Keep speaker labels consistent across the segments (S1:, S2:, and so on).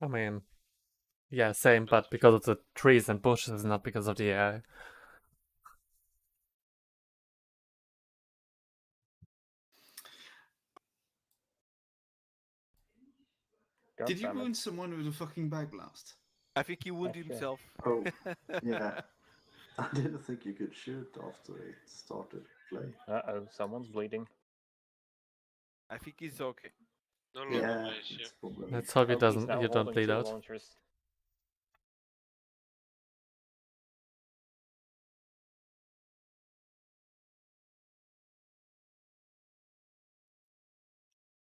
S1: I mean, yeah, same, but because of the trees and bushes, not because of the AI.
S2: God
S3: Did you
S2: damn it.
S3: wound someone with a fucking bag blast?
S4: I think he wounded
S2: Actually.
S4: himself.
S5: Oh, yeah. I didn't think you could shoot after it started play.
S2: Uh-oh, someone's bleeding.
S4: I think he's okay.
S6: No longer
S5: Yeah,
S6: my issue.
S5: it's probably.
S1: Let's hope
S2: Oh, he's now
S1: you don't
S2: holding
S1: bleed
S2: 2
S1: out.
S2: launchers.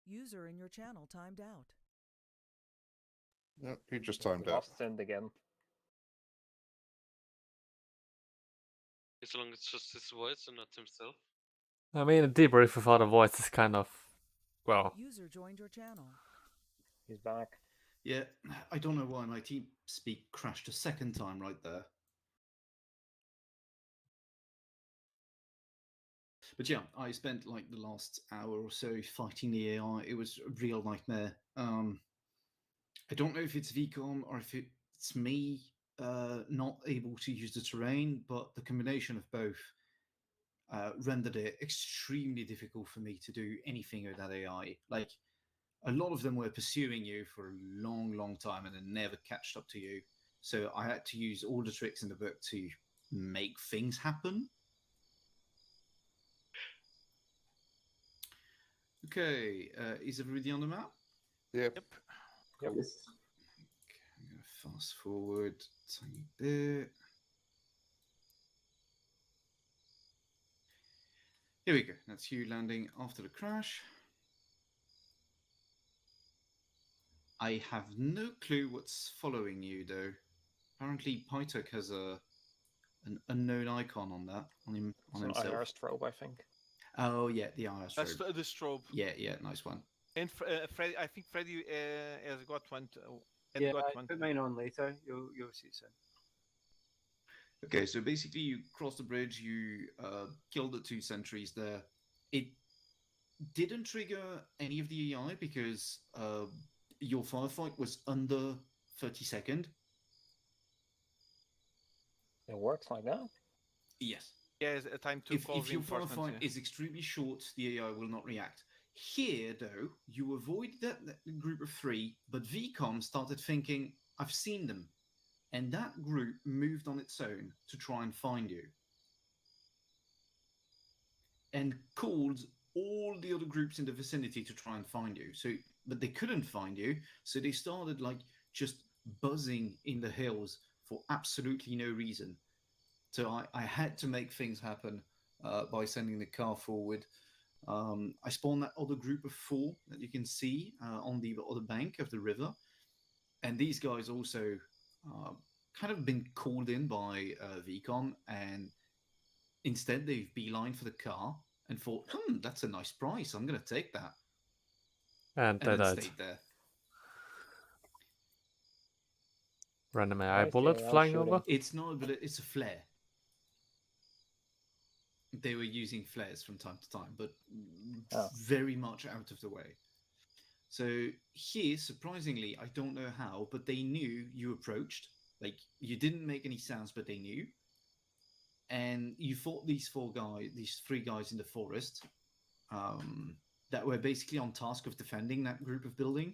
S7: User in your channel timed out.
S8: Yep, he just timed out.
S2: Lost send again.
S6: As long as it's just his voice and not himself.
S1: I mean, a debrief without a voice is kind of, well,
S7: User joined your channel.
S2: He's back.
S3: Yeah, I don't know why my TeamSpeak crashed a second time right there. But yeah, I spent like the last hour or so fighting the AI. It was a real nightmare. I don't know if it's VCOM or if it's me not able to use the terrain, but the combination of both rendered it extremely difficult for me to do anything with that AI. Like, a lot of them were pursuing you for a long, long time and then never catched up to you. So I had to use all the tricks in the book to make things happen. Okay, is everybody on the map?
S8: Yep.
S2: Yep.
S5: Yes.
S3: Okay, I'm going to fast forward a tiny bit. Here we go. That's you landing after the crash. I have no clue what's following you, though. Apparently, Pytok has an unknown icon on that on him on
S2: So
S3: himself.
S2: IR strobe, I think.
S3: Oh yeah, the IR
S4: That's
S3: strobe.
S4: the strobe.
S3: Yeah, nice one.
S4: And Freddy, I think Freddy has got one.
S9: Yeah,
S4: got
S9: I
S4: one.
S9: put mine on later. You'll see soon.
S3: Okay, so basically, you cross the bridge, you kill the 2 sentries there. It didn't trigger any of the AI because your firefight was under 30 seconds.
S2: It works like that.
S3: Yes.
S4: Yeah, it's a time to
S3: If
S4: call
S3: your
S4: reinforcements.
S3: firefight is extremely short, the AI will not react. Here, though, you avoid that group of 3, but VCOM started thinking, I've seen them. And that group moved on its own to try and find you. And called all the other groups in the vicinity to try and find you. So, but they couldn't find you, so they started like just buzzing in the hills for absolutely no reason. So I had to make things happen by sending the car forward. I spawned that other group of 4 that you can see on the other bank of the river, and these guys also kind of been called in by VCON, and instead they've beeline for the car and thought, that's a nice price. I'm going to take that.
S1: and they
S3: And then
S1: died.
S3: stayed there.
S1: Random AI
S2: Why is the
S1: bullet
S2: AI
S1: flying
S2: shooting?
S1: over.
S3: It's not a bullet, it's a flare. They were using flares from time to time, but very much out of the way. So here, surprisingly, I don't know how, but they knew you approached. Like, you didn't make any sounds, but they knew. And you fought these 3 guys in the forest that were basically on task of defending that group of building.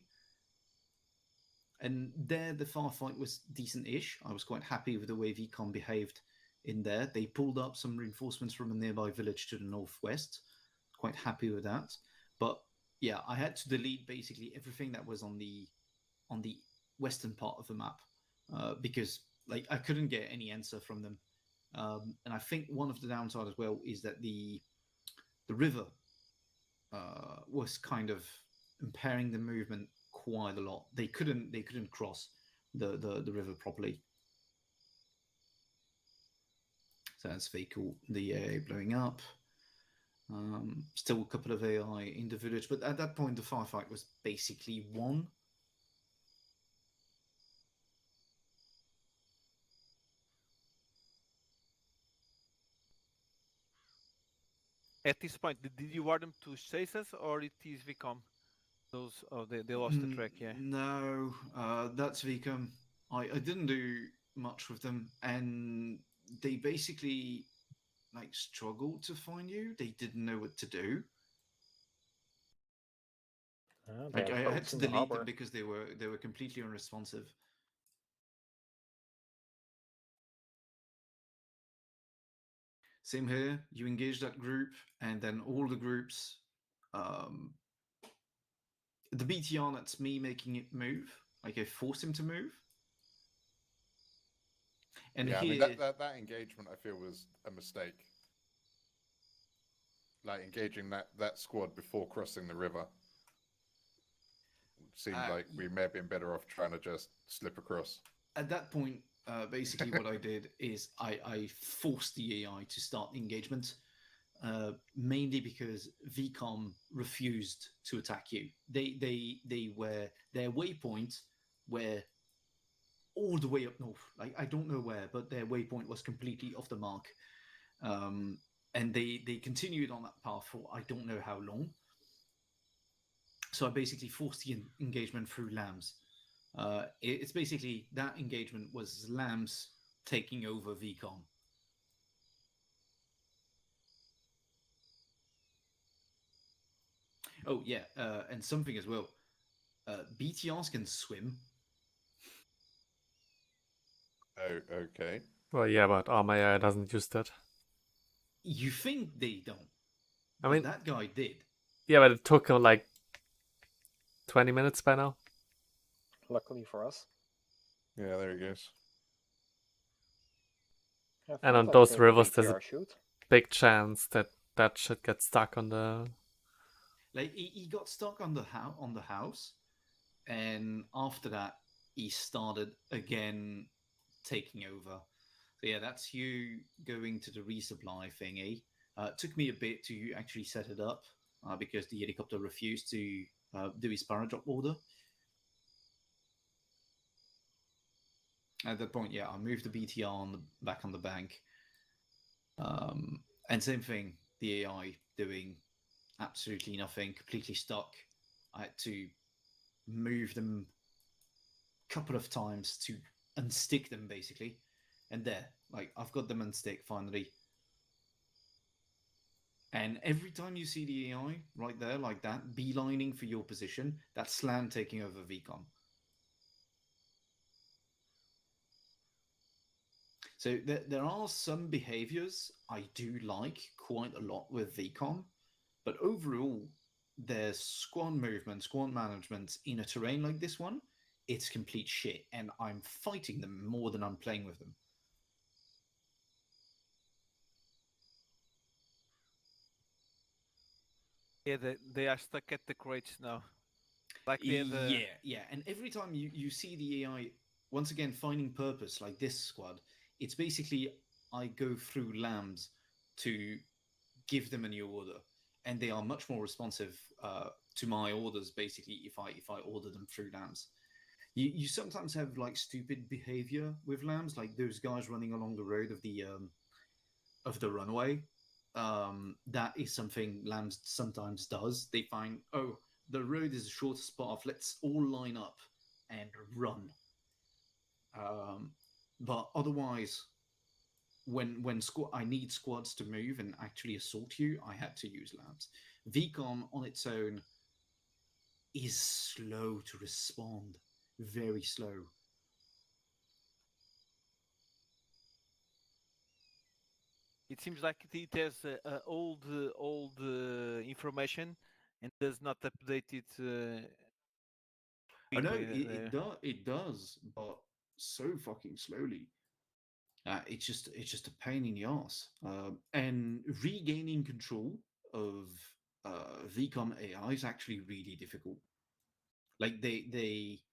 S3: And there, the firefight was decent-ish. I was quite happy with the way VCOM behaved in there. They pulled up some reinforcements from a nearby village to the northwest. Quite happy with that. But yeah, I had to delete basically everything that was on the western part of the map because like I couldn't get any answer from them. And I think one of the downsides as well is that the river was kind of impairing the movement quite a lot. They couldn't cross the river properly. So that's very cool. The AI blowing up. Still a couple of AI in the village, but at that point the firefight was basically won.
S4: At this point, did you want them to chase us or it is VCOM? Those oh they lost the track, yeah.
S3: No, that's Vicom. I didn't do much with them, and they basically like struggled to find you. They didn't know what to do.
S2: They
S3: Like
S2: have
S3: I had
S2: boats
S3: to
S2: in the
S3: delete them
S2: harbor.
S3: because they were completely unresponsive. Same here. You engage that group, and then all the groups. The BTR, that's me making it move. Like I force him to move. And
S8: yeah, I mean
S3: here,
S8: that engagement I feel was a mistake. Like engaging that squad before crossing the river seemed like we may have been better off trying to just slip across.
S3: at that point, basically what I did is I forced the AI to start the engagement, mainly because VCOM refused to attack you. They were their waypoint were all the way up north. Like I don't know where, but their waypoint was completely off the mark. And they continued on that path for I don't know how long. So I basically forced the engagement through lambs. It's basically that engagement was lambs taking over VCOM. Oh yeah, and something as well. BTRs can swim.
S8: Oh, okay.
S1: Well, yeah, but ArmA AI doesn't use that.
S3: You think they don't?
S1: I
S3: But
S1: mean,
S3: that guy did.
S1: yeah, but it took him like 20 minutes by now.
S2: Luckily for us.
S8: Yeah, there he goes.
S2: Yeah,
S1: And
S2: feels
S1: on
S2: like
S1: those
S2: maybe
S1: rivers, there's
S2: APR
S1: a
S2: shoot.
S1: big chance that that shit gets stuck on the.
S3: Like he got stuck on the house, and after that he started again taking over. So yeah, that's you going to the resupply thingy. It took me a bit to actually set it up because the helicopter refused to do his paradrop order. At that point, yeah, I moved the BTR back on the bank, and same thing, the AI doing absolutely nothing, completely stuck. I had to move them a couple of times to unstick them, basically, and there, like I've got them unstick finally. And every time you see the AI right there, like that, beelining for your position, that's Slam taking over VCOM. So there are some behaviors I do like quite a lot with VCOM, but overall, their squad movement, squad management in a terrain like this one, it's complete shit, and I'm fighting them more than I'm playing with them.
S4: Yeah, they are stuck at the crates now. Like they're the
S3: Yeah. And every time you see the AI once again finding purpose, like this squad, it's basically I go through lambs to give them a new order, and they are much more responsive to my orders. Basically, if I order them through lambs, you sometimes have like stupid behavior with lambs, like those guys running along the road of the runway. That is something lambs sometimes does. They find, oh, the road is the shortest path. Let's all line up and run. But otherwise, when I need squads to move and actually assault you, I had to use lambs. VCOM on its own is slow to respond, very slow.
S4: it seems like it has old information and does not update it
S3: I know
S4: quickly.
S3: it does, but so fucking slowly. It's just a pain in the ass. And regaining control of VCOM AI is actually really difficult. Like they